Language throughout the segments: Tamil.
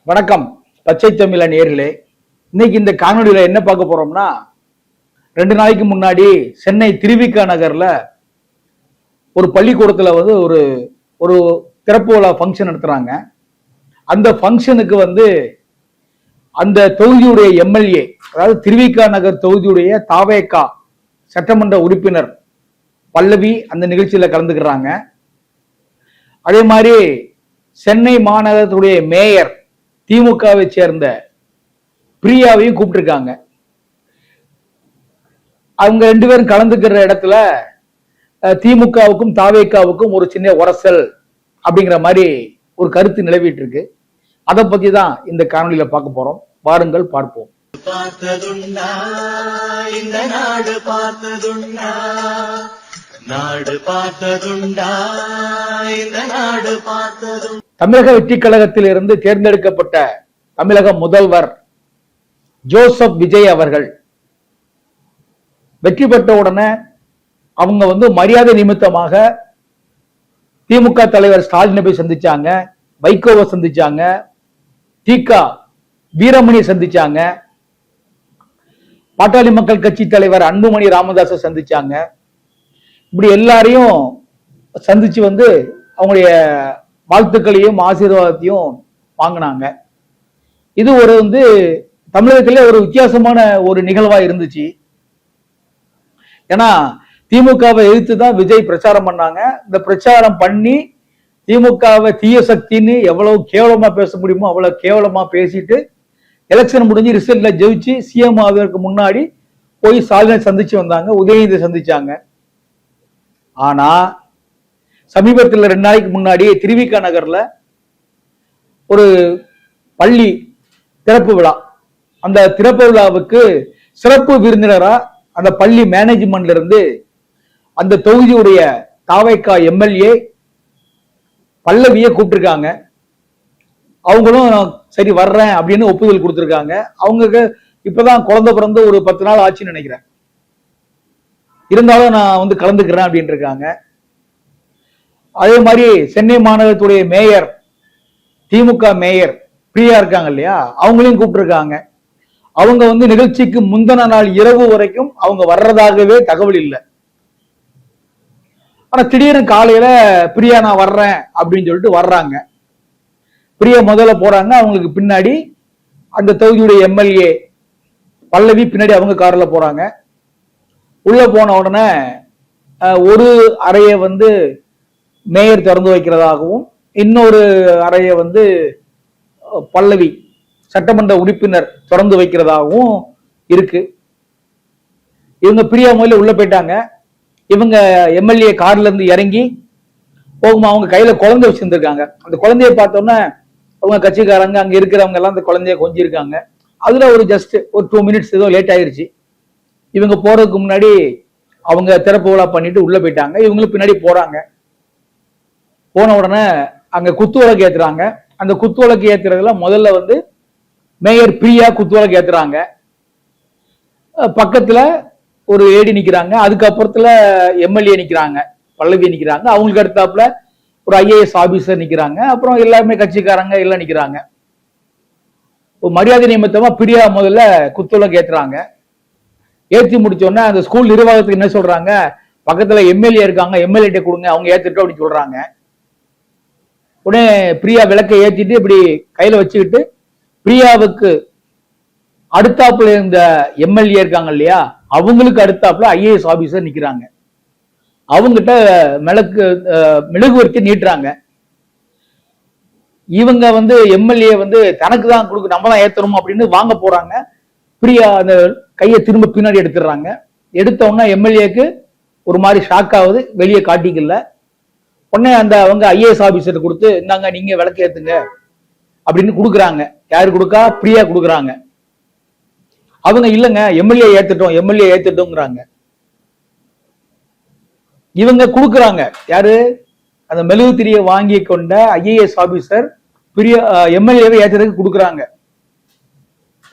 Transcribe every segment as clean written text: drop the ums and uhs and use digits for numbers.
வணக்கம் பச்சை தமிழ நேயர்களே. இன்னைக்கு இந்த காணொலியில என்ன பார்க்க போறோம்னா, 2 நாளைக்கு முன்னாடி சென்னை திருவிக நகர்ல ஒரு பள்ளிக்கூடத்துல ஒரு திறப்பு விழா ஃபங்க்ஷன் நடத்துறாங்க. அந்த ஃபங்க்ஷனுக்கு அந்த தொகுதியுடைய எம்எல்ஏ, அதாவது திருவிக நகர் தொகுதியுடைய தாவேகா சட்டமன்ற உறுப்பினர் பல்லவி அந்த நிகழ்ச்சியில கலந்துக்கிறாங்க. அதே மாதிரி சென்னை மாநகரத்துடைய மேயர் திமுகவை சேர்ந்த பிரியாவையும் கூப்பிட்டுருக்காங்க. அவங்க 2 பேரும் கலந்துக்கிற இடத்துல திமுகவுக்கும் தாவேகாவுக்கும் ஒரு சின்ன உரசல் அப்படிங்கிற மாதிரி ஒரு கருத்து நிலவிட்டு இருக்கு. அதை பத்தி தான் இந்த காணொலியில பார்க்க போறோம். வாருங்கள் பார்ப்போம். பார்த்ததுண்டா இந்த நாடு பார்த்ததுண்டா, நாடு பார்த்ததுண்டா இந்த நாடு பார்த்ததுண்டா. தமிழக வெற்றி கழகத்தில் இருந்து தேர்ந்தெடுக்கப்பட்ட தமிழக முதல்வர் ஜோசப் விஜய் அவர்கள் வெற்றி பெற்ற உடனே அவங்க மரியாதை நிமித்தமாக திமுக தலைவர் ஸ்டாலினை போய் சந்திச்சாங்க, வைகோவை சந்திச்சாங்க, திக வீரமணி சந்திச்சாங்க, பாட்டாளி மக்கள் கட்சி தலைவர் அன்புமணி ராமதாஸை சந்திச்சாங்க. இப்படி எல்லாரையும் சந்திச்சு அவங்களுடைய வாழ்த்துக்களையும் ஆசீர்வாதத்தையும் வாங்கினாங்க. இது தமிழகத்திலே ஒரு வித்தியாசமான ஒரு நிகழ்வா இருந்துச்சு. ஏன்னா திமுகவை எதிர்த்து தான் விஜய் பிரச்சாரம் பண்ணாங்க. இந்த பிரச்சாரம் பண்ணி திமுகவை தீய சக்தின்னு எவ்வளவு கேவலமா பேச முடியுமோ அவ்வளவு கேவலமா பேசிட்டு எலெக்ஷன் முடிஞ்சு ரிசல்ட்ல ஜெயிச்சு சிஎம் ஆவதற்கு முன்னாடி போய் ஸ்டாலினை சந்திச்சு வந்தாங்க, உதயநிதியை சந்திச்சாங்க. ஆனா சமீபத்தில் 2 நாளைக்கு முன்னாடி திருவிக நகர்ல ஒரு பள்ளி திறப்பு விழா. அந்த திறப்பு விழாவுக்கு சிறப்பு விருந்தினரா அந்த பள்ளி மேனேஜ்மெண்ட்ல இருந்து அந்த தொகுதியுடைய தாவேகா எம்எல்ஏ பல்லவியை கூப்பிட்டுருக்காங்க. அவங்களும் சரி வர்றேன் அப்படின்னு ஒப்புதல் கொடுத்திருக்காங்க. அவங்க இப்பதான் குழந்தை பிறந்து ஒரு 10 நாள் ஆச்சுன்னு நினைக்கிறேன். இருந்தாலும் நான் கலந்துக்கிறேன் அப்படின்னு இருக்காங்க. அதே மாதிரி சென்னை மாநகரத்துடைய மேயர், திமுக மேயர் பிரியா இருக்காங்க இல்லையா, அவங்களையும் கூப்பிட்டுருக்காங்க. அவங்க நிகழ்ச்சிக்கு முந்தின நாள் இரவு வரைக்கும் அவங்க வர்றதாகவே தகவல் இல்லை. ஆனா திடீர்னு காலையில பிரியா நான் வர்றேன் அப்படின்னு சொல்லிட்டு வர்றாங்க. பிரியா முதல்ல போறாங்க, அவங்களுக்கு பின்னாடி அந்த தொகுதியுடைய எம்எல்ஏ பல்லவி பின்னாடி அவங்க கார்ல போறாங்க. உள்ள போன உடனே ஒரு அறையை மேயர் திறந்து வைக்கிறதாகவும், இன்னொரு அறையை பல்லவி சட்டமன்ற உறுப்பினர் திறந்து வைக்கிறதாகவும் இருக்கு. இவங்க பிரியா முதல்ல உள்ள போயிட்டாங்க. இவங்க எம்எல்ஏ கார்ல இருந்து இறங்கி போகுமா, அவங்க கையில குழந்தை வச்சிருந்திருக்காங்க. அந்த குழந்தைய பார்த்தோன்னா அவங்க கட்சிக்காரங்க அங்க இருக்கிறவங்க எல்லாம் அந்த குழந்தைய கொஞ்சிருக்காங்க. அதுல ஜஸ்ட் ஒரு 2 மினிட்ஸ் ஏதோ லேட் ஆயிருச்சு. இவங்க போறதுக்கு முன்னாடி அவங்க திறப்பு விழா பண்ணிட்டு உள்ள போயிட்டாங்க. இவங்களும் பின்னாடி போறாங்க. போன உடனே அங்க குத்துவிளக்கு ஏத்துறாங்க. அந்த குத்துவிளக்கு ஏத்துறதுல முதல்ல மேயர் பிரியா குத்துவிளக்கு ஏத்துறாங்க. பக்கத்துல ஒரு ஏடி நிக்கிறாங்க. அதுக்கப்புறத்துல எம்எல்ஏ நிக்கிறாங்க, பல்லவி நிக்கிறாங்க. அவங்களுக்கு அடுத்தாப்புல ஒரு ஐஏஎஸ் ஆபீசர் நிக்கிறாங்க. அப்புறம் எல்லாருமே கட்சிக்காரங்க எல்லாம் நிக்கிறாங்க. மரியாதை நிமித்தமா பிரியா முதல்ல குத்துவிளக்கு ஏத்துறாங்க. ஏற்றி முடிச்சோன்னா அந்த ஸ்கூல் நிர்வாகத்துக்கு என்ன சொல்றாங்க, பக்கத்துல எம்எல்ஏ இருக்காங்க, எம்எல்ஏ கொடுங்க, அவங்க ஏத்துட்டோம் அப்படின்னு சொல்றாங்க. உடனே பிரியா விளக்கை ஏற்றிட்டு இப்படி கையில வச்சுக்கிட்டு பிரியாவுக்கு அடுத்தாப்புல இருந்த எம்எல்ஏ இருக்காங்க இல்லையா, அவங்களுக்கு அடுத்தாப்புல ஐஏஎஸ் ஆபீசர் நிக்கிறாங்க. அவங்கிட்ட மெழுகுவர்த்தி நீட்டுறாங்க. இவங்க எம்எல்ஏ தனக்கு தான் கொடுக்க, நம்ம தான் ஏத்தணும் அப்படின்னு வாங்க போறாங்க. பிரியா அந்த கையை திரும்ப பின்னாடி எடுத்துடுறாங்க. எடுத்த உடனே எம்எல்ஏக்கு ஒரு மாதிரி ஷாக் ஆகுது, வெளியே காட்டிக்கல. உடனே அவங்க ஐஏஎஸ் ஆபீசர் கொடுத்து, இந்தாங்க நீங்க விளக்கு ஏத்துங்க அப்படின்னு கொடுக்குறாங்க. யாரு கொடுக்கா? பிரியா கொடுக்குறாங்க. அவங்க இல்லைங்க எம்எல்ஏ ஏத்துட்டோங்கிறாங்க. இவங்க கொடுக்குறாங்க. யாரு? அந்த மெழுகுத்திரியை வாங்கி கொண்ட ஐஏஎஸ் ஆபீசர் பிரியா எம்எல்ஏவை ஏத்துறதுக்கு கொடுக்குறாங்க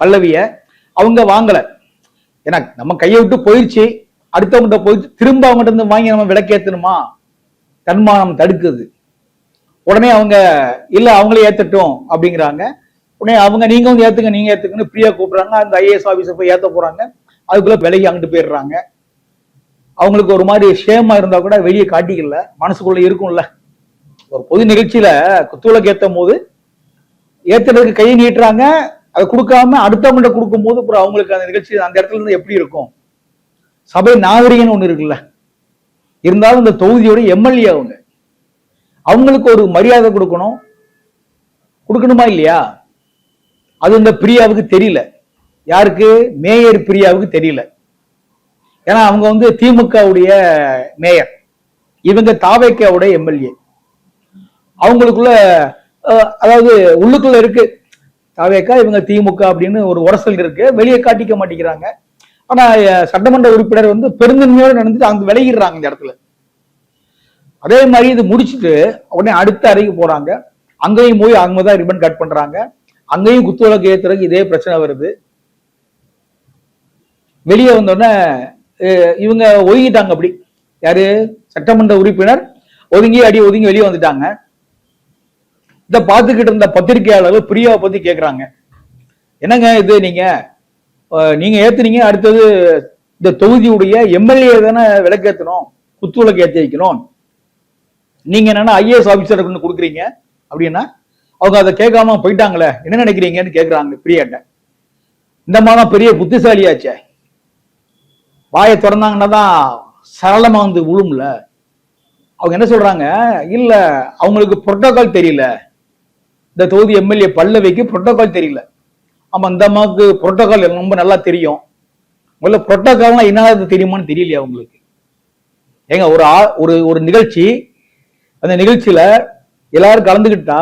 பல்லவிய. அவங்க வாங்கல. ஏன்னா நம்ம கையை விட்டு போயிடுச்சு, அடுத்தவங்கிட்ட போயிடுச்சு, திரும்ப அவங்ககிட்ட இருந்து வாங்கி நம்ம விளக்கேத்தணுமா? தன்மானம் தடுக்குது. உடனே அவங்க இல்ல அவங்களே ஏத்தட்டும் அப்படிங்கிறாங்க. உடனே அவங்க நீங்க வந்து ஏத்துங்க நீங்க ஏத்துக்குன்னு பிரியா கூப்பிடுறாங்க. அந்த ஐஏஎஸ் ஆபீசர் போய் ஏத்த போறாங்க. அதுக்குள்ள விலகி அங்கிட்டு போயிடுறாங்க. அவங்களுக்கு ஒரு மாதிரி ஷேமா இருந்தா கூட வெளியே காட்டிக்கல, மனசுக்குள்ள இருக்கும்ல. ஒரு பொது நிகழ்ச்சியில குத்துவிளக்கு ஏத்தும் போது ஏத்துறதுக்கு கையை நீட்டுறாங்க, அதை கொடுக்காம அடுத்தவங்கள்ட்ட கொடுக்கும் போது அப்புறம் அவங்களுக்கு அந்த நிகழ்ச்சி அந்த இடத்துல இருந்து எப்படி இருக்கும்? சபை நாகரிகம்னு ஒண்ணு இருக்குல்ல. இருந்தாலும் இந்த தொகுதியோட எம்எல்ஏ அவங்களுக்கு ஒரு மரியாதை கொடுக்கணும், கொடுக்கணுமா இல்லையா? அது இந்த பிரியாவுக்கு தெரியல. யாருக்கு? மேயர் பிரியாவுக்கு தெரியல. ஏன்னா அவங்க வந்து திமுகவுடைய மேயர், இவங்க தாவேக்காவுடைய எம்எல்ஏ. அவங்களுக்குள்ள அதாவது உள்ளுக்குள்ள இருக்கு தாவேக்கா, இவங்க திமுக அப்படின்னு ஒரு உரசல் இருக்கு, வெளியே காட்டிக்க மாட்டேங்கிறாங்க. ஆனா சட்டமன்ற உறுப்பினர் வந்து பெருந்தன்மையோடு நடந்துட்டு அங்க விலகிடுறாங்க இந்த இடத்துல. அதே மாதிரி இது முடிச்சுட்டு உடனே அடுத்த அறைக்கு போறாங்க. அங்கேயும் போய் அங்கதான் ரிப்பன் கட் பண்றாங்க. அங்கேயும் குத்துவிளக்கு ஏத்துறதுக்கு இதே பிரச்சனை வருது. வெளியே வந்தோடனே இவங்க ஒதுங்கிட்டாங்க. அப்படி யாரு? சட்டமன்ற உறுப்பினர் ஒதுங்கி வெளியே வந்துட்டாங்க. இத பார்த்துக்கிட்டு இருந்த பத்திரிகையாளர்கள் பிரியாவை பத்தி கேட்கிறாங்க. என்னங்க இது, நீங்க ஏத்துனீங்க, அடுத்தது இந்த தொகுதியுடைய எம்எல்ஏ தானே விளக்கேற்றணும், குத்துவிளக்கு ஏற்றி வைக்கணும், நீங்க என்னன்னா ஐஏஎஸ் ஆபீசருக்கு கொடுக்குறீங்க அப்படின்னா அவங்க அதை கேட்காம போயிட்டாங்களே, என்ன நினைக்கிறீங்கன்னு கேட்கிறாங்க பிரியாட்ட. இந்த மாதிரி பெரிய புத்திசாலியாச்சே, வாயை திறந்தாங்கன்னா தான் சரளமா வந்து விழும்ல. அவங்க என்ன சொல்றாங்க? இல்ல அவங்களுக்கு புரோட்டோகால் தெரியல, இந்த தொகுதி எம்எல்ஏ பல்லவிக்கு புரோட்டோகால் தெரியல. ஆமா, இந்த அம்மாவுக்கு புரோட்டோகால் ரொம்ப நல்லா தெரியும். முதல்ல புரோட்டோகால்னா என்ன தெரியுமான்னு தெரியலையா அவங்களுக்கு? ஏங்க ஒரு நிகழ்ச்சி, அந்த நிகழ்ச்சியில எல்லாரும் கலந்துகிட்டா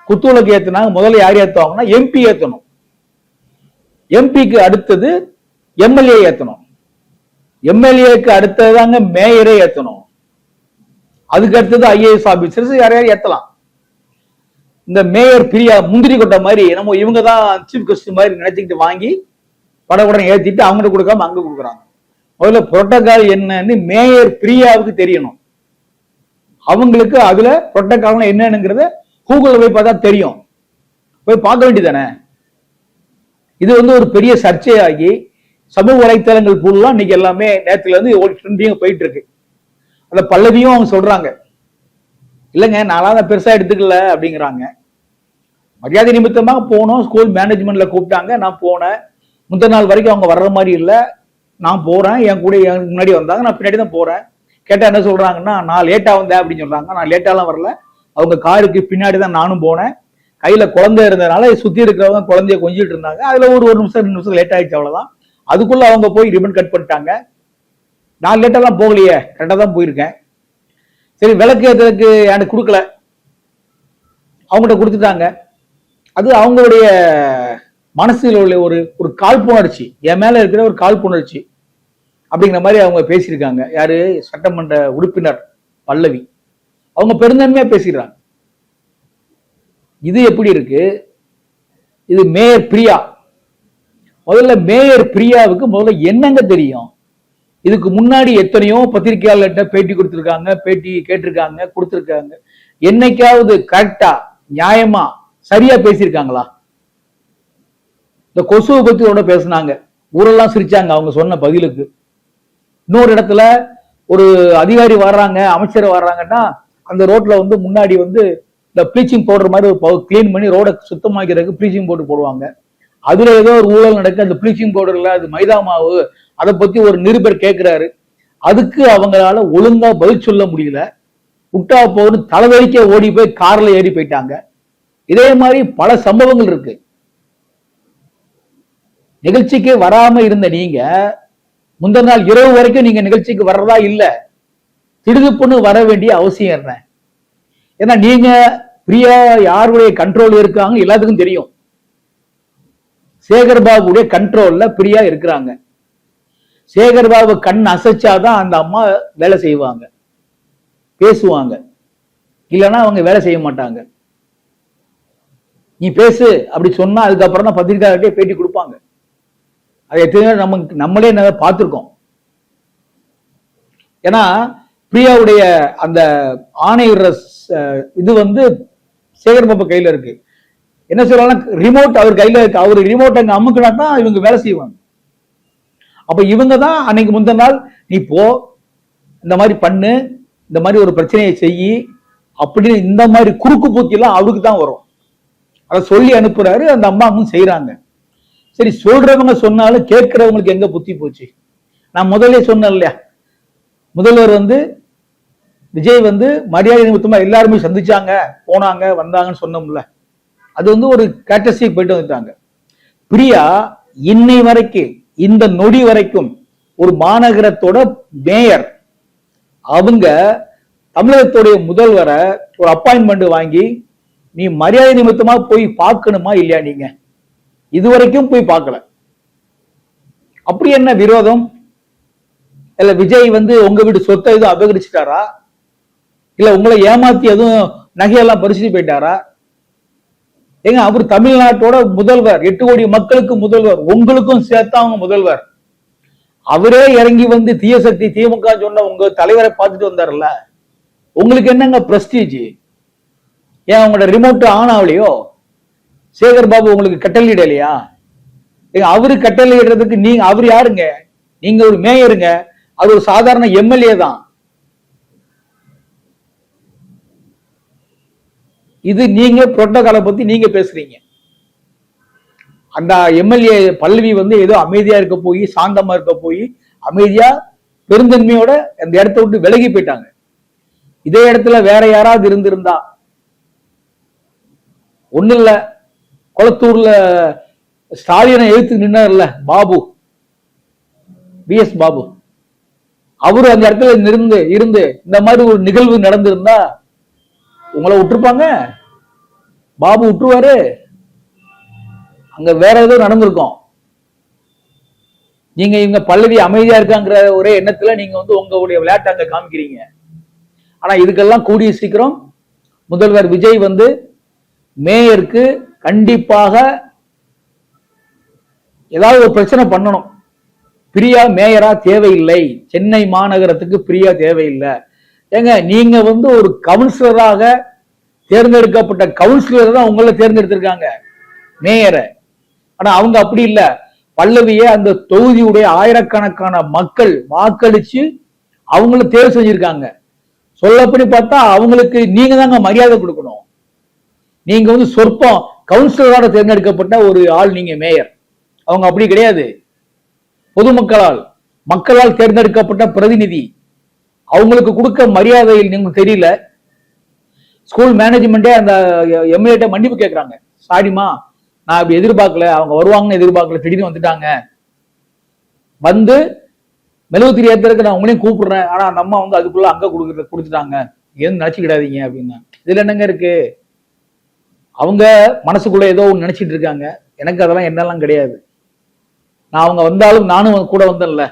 குத்துவிளக்கு ஏத்துனா முதல்ல யார் ஏத்துவாங்கன்னா எம்பி ஏத்தணும், எம்பிக்கு அடுத்தது எம்எல்ஏ ஏத்தணும், எம்எல்ஏக்கு அடுத்ததாங்க மேயரே ஏத்தணும், அதுக்கு அடுத்தது ஐஏஎஸ் ஆபீசர்ஸ் யாரையாவது ஏத்தலாம். இந்த மேயர் பிரியா முந்திரி கொட்ட மாதிரி நம்ம இவங்க தான் சீஃப் கெஸ்ட் மாதிரி நினைச்சுக்கிட்டு வாங்கி படகுடன் ஏத்திட்டு அவங்ககிட்ட கொடுக்காம அங்க கொடுக்குறாங்க. முதல்ல புரோட்டோகால் என்னன்னு மேயர் பிரியாவுக்கு தெரியணும். அவங்களுக்கு அதுல புரோட்டோகால் என்னங்கிறத கூகுள்ல போய் பார்த்தா தெரியும், போய் பார்க்க வேண்டியதானே. இது வந்து ஒரு பெரிய சர்ச்சையாகி சமூக வலைத்தளங்கள் ஃபுல்லா இன்னைக்கு எல்லாமே நேரத்துல இருந்து போயிட்டு இருக்கு. அந்த பல்லவியும் அவங்க சொல்றாங்க, இல்லைங்க நான்லாம் அதை பெருசா எடுத்துக்கல அப்படிங்கிறாங்க. மரியாதை நிமித்தமாக போனோம், ஸ்கூல் மேனேஜ்மெண்ட்ல கூப்பிட்டாங்க, நான் போனேன். முந்தின நாள் வரைக்கும் அவங்க வர்ற மாதிரி இல்லை, நான் போறேன், என் கூட முன்னாடி வந்தாங்க, நான் பின்னாடி தான் போறேன். கேட்டா என்ன சொல்றாங்கன்னா, நான் லேட்டா வந்தேன் அப்படின்னு சொல்றாங்க. நான் லேட்டாலாம் வரல, அவங்க காருக்கு பின்னாடி தான் நானும் போனேன். கையில குழந்தை இருந்ததுனால சுத்தி இருக்கிறவங்க குழந்தைய கொஞ்சிட்டு இருந்தாங்க. அதுல ஒரு நிமிஷம் 2 நிமிஷம் லேட் ஆயிடுச்சு, அவ்வளவுதான். அதுக்குள்ள அவங்க போய் ரிப்பன் கட் பண்ணிட்டாங்க. நான் லேட்டாலாம் போகலையே, கரெக்டா தான் போயிருக்கேன். சரி, விளக்கு ஏற்றதுக்கு எனக்கு கொடுக்கல, அவங்ககிட்ட கொடுத்துட்டாங்க. அது அவங்களுடைய மனசில் உள்ள ஒரு காழ்ப்புணர்ச்சி, என் மேல இருக்கிற ஒரு காழ்ப்புணர்ச்சி அப்படிங்கிற மாதிரி அவங்க பேசியிருக்காங்க. யாரு? சட்டமன்ற உறுப்பினர் பல்லவி. அவங்க பெருந்தன்மையா பேசிடுறாங்க. இது எப்படி இருக்கு? இது மேயர் பிரியா. முதல்ல மேயர் பிரியாவுக்கு முதல்ல என்னங்க தெரியும்? இதுக்கு முன்னாடி எத்தனையோ பத்திரிகையாளர்கிட்ட பேட்டி கொடுத்திருக்காங்க, பேட்டி கேட்டிருக்காங்க, கொடுத்திருக்காங்க. என்னைக்காவது கரெக்டா நியாயமா சரியா பேசியிருக்காங்களா? இந்த கொசுவை பத்தி ஒண்ணு பேசினாங்க, ஊரெல்லாம் சிரிச்சாங்க அவங்க சொன்ன பதிலுக்கு. இன்னொரு இடத்துல ஒரு அதிகாரி வர்றாங்க, அமைச்சர் வர்றாங்கன்னா அந்த ரோட்ல வந்து முன்னாடி வந்து இந்த ப்ளீச்சிங் பவுடர் மாதிரி கிளீன் பண்ணி ரோட சுத்தமாக்கிறதுக்கு ப்ளீச்சிங் பவுடர் போடுவாங்க. அதுல ஏதோ ஒரு ஊழல் நடக்க, அந்த ப்ளீச்சிங் பவுடர்ல அது மைதா மாவு, அதை பத்தி ஒரு நிருபர் கேட்கிறாரு. அதுக்கு அவங்களால ஒழுங்கா பதில் சொல்ல முடியல. விட்டா போன்னு தலைவலிக்க ஓடி போய் கார்ல ஏறி போயிட்டாங்க. இதே மாதிரி பல சம்பவங்கள் இருக்கு. நிகழ்ச்சிக்கு வராம இருந்த நீங்க முந்தின நாள் இரவு வரைக்கும் நீங்க நிகழ்ச்சிக்கு வர்றதா இல்ல, திடுதுப்புன்னு வர வேண்டிய அவசியம் என்ன? ஏன்னா நீங்க பிரியா யாருடைய கண்ட்ரோல் இருக்காங்க எல்லாத்துக்கும் தெரியும். சேகர்பாபுடைய கண்ட்ரோல்ல பிரியா இருக்கிறாங்க. சேகர்பாபு கண் அசைச்சாதான் அந்த அம்மா வேலை செய்வாங்க, பேசுவாங்க. இல்லைன்னா அவங்க வேலை செய்ய மாட்டாங்க. நீ பேசு அப்படி சொன்னா அதுக்கப்புறம் தான் பத்திரிகையாளர்கிட்ட பேட்டி கொடுப்பாங்க. அதை எத்தனையோ நம்மளே பார்த்திருக்கோம். ஏன்னா பிரியாவுடைய அந்த ஆணையிடுற இது வந்து சேகர்பாபு கையில இருக்கு. என்ன சொல்றாங்க, ரிமோட் அவர் கையில இருக்கு, அவர் ரிமோட் அங்க அமுக்குனா தான் இவங்க வேலை செய்வாங்க. அப்ப இவங்க தான் அன்னைக்கு முந்தின நாள் நீ போ, இந்த மாதிரி பண்ணு, இந்த மாதிரி ஒரு பிரச்சனையை செய்யி அப்படின்னு இந்த மாதிரி குறுக்கு பூத்தி எல்லாம் அவருக்கு தான் வரும். அதை சொல்லி அனுப்புறாரு, அந்த அம்மாவும் செய்யறாங்க. சரி, சொல்றவங்க சொன்னாலும் கேட்கிறவங்களுக்கு எங்க புத்தி போச்சு? நான் முதல்ல சொன்னேன் இல்லையா, முதல்வர் விஜய் மரியாதை நிமித்தமா எல்லாருமே சந்திச்சாங்க, போனாங்க, வந்தாங்கன்னு சொன்னோம்ல, அது ஒரு கேட்டசி போயிட்டு வந்துட்டாங்க. பிரியா இன்னை வரைக்கும், இந்த நொடி வரைக்கும் ஒரு மாநகரத்தோட மேயர், அவங்க தமிழகத்துடைய முதல்வரை ஒரு அப்பாயின்மெண்ட் வாங்கி நீ மரியாதை நிமித்தமா போய் பார்க்கணுமா இல்லையா? நீங்க இதுவரைக்கும் போய் பார்க்கல. அப்படி என்ன விரோதம்? இல்ல விஜய் உங்க வீட்டு சொத்தை எதுவும் அபகரிச்சுட்டாரா? இல்ல உங்களை ஏமாத்தி எதுவும் நகையெல்லாம் பறிச்சுட்டு போயிட்டாரா? ஏங்க, அவர் தமிழ்நாட்டோட முதல்வர், 8 கோடி மக்களுக்கு முதல்வர், உங்களுக்கும் சேர்த்தா அவங்க முதல்வர். அவரே இறங்கி தீய சக்தி திமுக சொன்ன உங்க தலைவரை பார்த்துட்டு வந்தார்ல, உங்களுக்கு என்னங்க பிரஸ்டீஜ்? ஏன் உங்களோட ரிமோட் ஆன் ஆகலையோ? சேகர் பாபு உங்களுக்கு கட்டளையிடலையா? அவரு கட்டளையிடுறதுக்கு நீங்க, அவர் யாருங்க? நீங்க ஒரு மேயருங்க, அது ஒரு சாதாரண எம்எல்ஏ தான். இது நீங்க புரோட்டோகாலை பத்தி நீங்க பேசுறீங்க. அந்த எம்எல்ஏ பல்லவி ஏதோ அமைதியா இருக்க போய், சாந்தமா இருக்க போய், அமைதியா பெருந்தன்மையோட அந்த இடத்த விட்டு விலகி போயிட்டாங்க. இதே இடத்துல வேற யாராவது இருந்திருந்தா, ஒண்ணு இல்ல, கொளத்தூர்ல ஸ்டாலினை எழுத்து நின்னார்ல பாபு, பிஎஸ் பாபு, அவரு அந்த இடத்துல இருந்து இந்த மாதிரி ஒரு நிகழ்வு நடந்திருந்தா உங்களை விட்டுருப்பாங்க? பாபு விட்டுருவாரு? அங்க வேற ஏதோ நடந்திருக்கும். நீங்க இவங்க பல்லவி அமைதியா இருக்காங்கிற ஒரே எண்ணத்துல நீங்க உங்களுடைய விளையாட்டு அங்க காமிக்கிறீங்க. ஆனா இதுக்கெல்லாம் கூடிய சீக்கிரம் முதல்வர் விஜய் மேயருக்கு கண்டிப்பாக ஏதாவது ஒரு பிரச்சனை பண்ணணும். பிரியா மேயரா தேவையில்லை, சென்னை மாநகரத்துக்கு பிரியா தேவையில்லை. ஏங்க, நீங்க ஒரு கவுன்சிலராக தேர்ந்தெடுக்கப்பட்ட கவுன்சிலர் தான் உங்களை தேர்ந்தெடுத்திருக்காங்க மேயரை. ஆனா அவங்க அப்படி இல்ல, பல்லவிய அந்த தொகுதியுடைய ஆயிரக்கணக்கான மக்கள் வாக்களிச்சு அவங்கள தேர்வு செஞ்சிருக்காங்க. சொல்லப்படி பார்த்தா அவங்களுக்கு நீங்க தாங்க மரியாதை கொடுக்கணும். நீங்க சொற்பம் கவுன்சிலராக தேர்ந்தெடுக்கப்பட்ட ஒரு ஆள் நீங்க மேயர், அவங்க அப்படி கிடையாது. மக்களால் தேர்ந்தெடுக்கப்பட்ட பிரதிநிதி, அவங்களுக்கு கொடுக்க மரியாதை நீங்க தெரியல. ஸ்கூல் மேனேஜ்மெண்டே அந்த எம்எல்ஏ மன்னிப்பு கேட்கறாங்க, சாரிமா நான் அப்படி எதிர்பார்க்கல, அவங்க வருவாங்கன்னு எதிர்பார்க்கல, திடீர்னு வந்துட்டாங்க, மெழுகுத்திரி ஏத்துறதுக்கு நான் உங்களையும் கூப்பிடுறேன், ஆனா அந்த அம்மா அதுக்குள்ள அங்க கொடுத்துட்டாங்க, எதுவும் நினைச்சுக்கிடாதீங்க அப்படின்னா. இதுல என்னங்க இருக்கு? அவங்க மனசுக்குள்ள ஏதோ ஒன்று நினைச்சிட்டு இருக்காங்க. எனக்கு அதெல்லாம் என்னெல்லாம் கிடையாது. நான் அவங்க வந்தாலும் நானும் கூட வந்தேன்ல,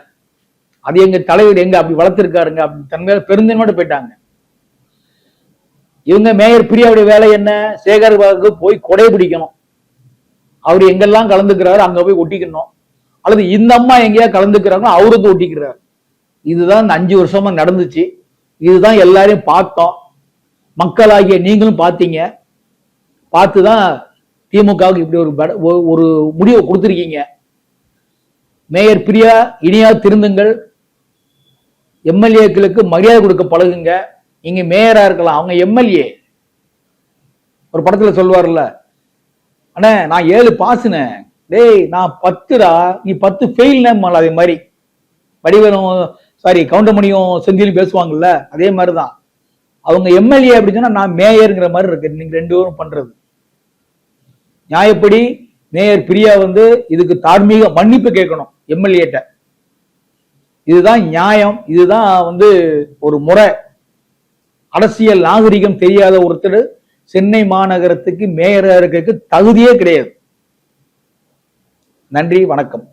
அது எங்க தலைவர் எங்க அப்படி வளர்த்திருக்காருங்க, அப்படி தன்மையில பெருந்தன்மையோட போயிட்டாங்க. இவங்க மேயர் பிரியாவுடைய வேலை என்ன? சேகர் பாபுக்கு போய் கொடை பிடிக்கணும், அவர் எங்கெல்லாம் கலந்துக்கிறாரு அங்க போய் ஒட்டிக்கணும், அல்லது இந்த அம்மா எங்கேயா கலந்துக்கிறாங்க அவருக்கு ஒட்டிக்கிறார். இதுதான் இந்த 5 வருஷமா நடந்துச்சு. இதுதான் எல்லாரையும் பார்த்தோம், மக்களாகிய நீங்களும் பார்த்தீங்க. பார்த்துதான் திமுகவுக்கு இப்படி ஒரு முடிவை கொடுத்திருக்கீங்க. மேயர் பிரியா, இனியா திருந்துங்கள், எம்எல்ஏக்களுக்கு மரியாதை கொடுக்க பழகுங்க. நீங்க மேயரா இருக்கலாம், அவங்க எம்எல்ஏ. ஒரு படத்துல சொல்லுவார்ல, அண்ணே நான் 7 பாஸ்னேன், டேய் நான் 10டா, நீ 10 ஃபெயில். அதே மாதிரி வடிவேலும் கவுண்டமணியும் செந்திலும் பேசுவாங்கல்ல, அதே மாதிரிதான் அவங்க எம்எல்ஏ அப்படி சொன்னா நான் மேயர்ங்கிற மாதிரி இருக்கு. நீங்க 2 பேரும் பண்றது நியாயப்படி மேயர் பிரியா இதுக்கு தார்மீக மன்னிப்பு கேட்கணும் எம்எல்ஏட்ட. இதுதான் நியாயம், இதுதான் ஒரு முறை. அரசியல் நாகரிகம் தெரியாத ஒருத்தர் சென்னை மாநகரத்துக்கு மேயரா இருக்க தகுதியே கிடையாது. நன்றி, வணக்கம்.